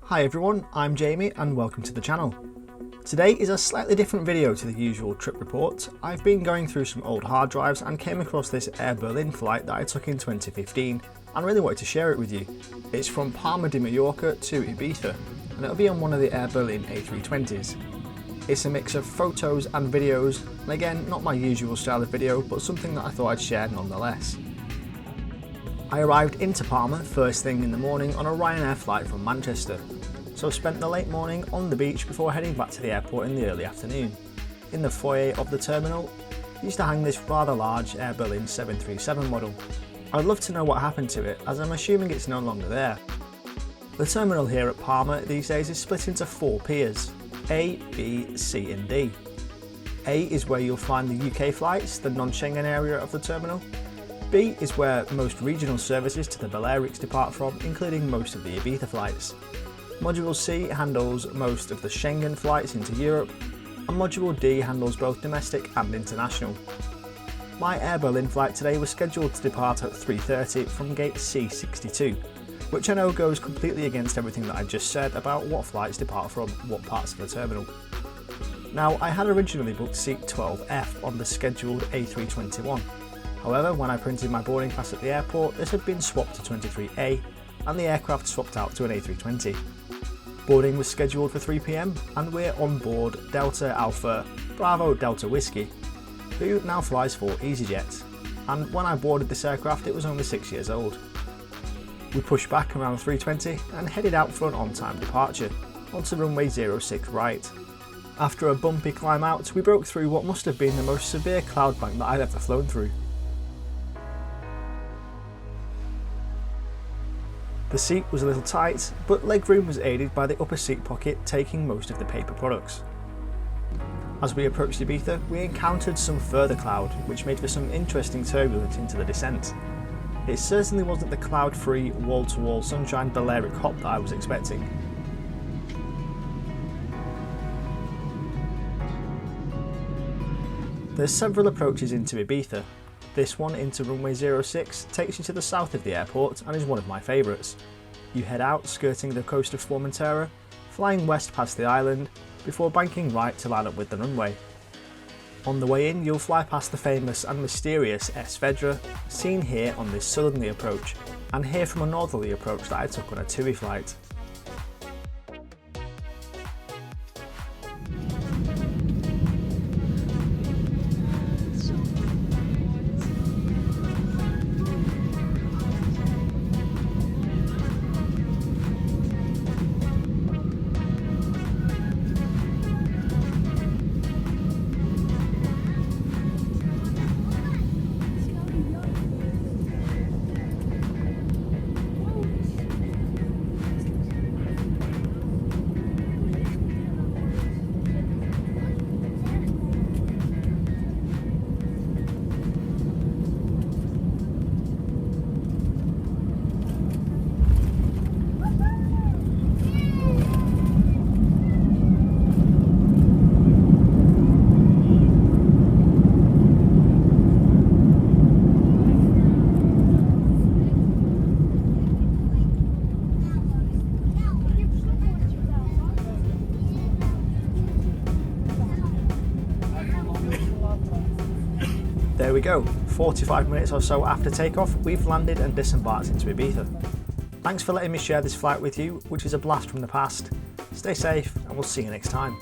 Hi everyone, I'm Jamie and welcome to the channel. Today is a slightly different video to the usual trip report. I've been going through some old hard drives and came across this Air Berlin flight that I took in 2015 and really wanted to share it with you. It's from Palma de Mallorca to Ibiza and it'll be on one of the Air Berlin A320s. It's a mix of photos and videos, and again, not my usual style of video, but something that I thought I'd share nonetheless. I arrived into Palma first thing in the morning on a Ryanair flight from Manchester, so spent the late morning on the beach before heading back to the airport in the early afternoon. In the foyer of the terminal used to hang this rather large Air Berlin 737 model. I'd love to know what happened to it, as I'm assuming it's no longer there. The terminal here at Palma these days is split into 4 piers: A, B, C and D. A is where you'll find the UK flights, the non-Schengen area of the terminal. B is where most regional services to the Balearics depart from, including most of the Ibiza flights. Module C handles most of the Schengen flights into Europe, and Module D handles both domestic and international. My Air Berlin flight today was scheduled to depart at 3:30 from gate C62, which I know goes completely against everything that I just said about what flights depart from what parts of the terminal. Now, I had originally booked seat 12F on the scheduled A321. However, when I printed my boarding pass at the airport, this had been swapped to 23A and the aircraft swapped out to an A320. Boarding was scheduled for 3 PM and we're on board Delta Alpha Bravo Delta Whiskey, who now flies for EasyJet, and when I boarded this aircraft it was only 6 years old. We pushed back around 3:20 and headed out for an on-time departure, onto runway 06 right. After a bumpy climb out, we broke through what must have been the most severe cloud bank that I've ever flown through. The seat was a little tight, but legroom was aided by the upper seat pocket taking most of the paper products. As we approached Ibiza, we encountered some further cloud, which made for some interesting turbulence into the descent. It certainly wasn't the cloud-free, wall-to-wall sunshine Balearic hop that I was expecting. There's several approaches into Ibiza. This one into runway 06 takes you to the south of the airport and is one of my favourites. You head out skirting the coast of Formentera, flying west past the island, before banking right to line up with the runway. On the way in you'll fly past the famous and mysterious S Vedra, seen here on this southerly approach, and here from a northerly approach that I took on a TUI flight. There we go, 45 minutes or so after takeoff, we've landed and disembarked into Ibiza. Thanks for letting me share this flight with you, which is a blast from the past. Stay safe and we'll see you next time.